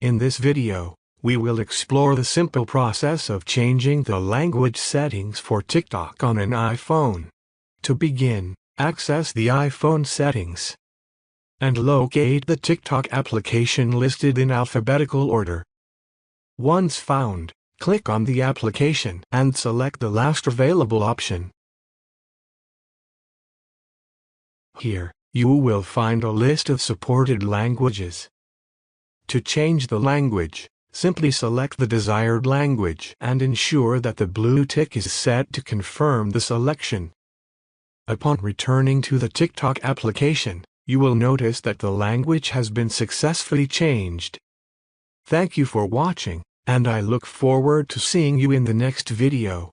In this video, we will explore the simple process of changing the language settings for TikTok on an iPhone. To begin, access the iPhone settings and locate the TikTok application listed in alphabetical order. Once found, click on the application and select the last available option. Here, you will find a list of supported languages. To change the language, simply select the desired language and ensure that the blue tick is set to confirm the selection. Upon returning to the TikTok application, you will notice that the language has been successfully changed. Thank you for watching, and I look forward to seeing you in the next video.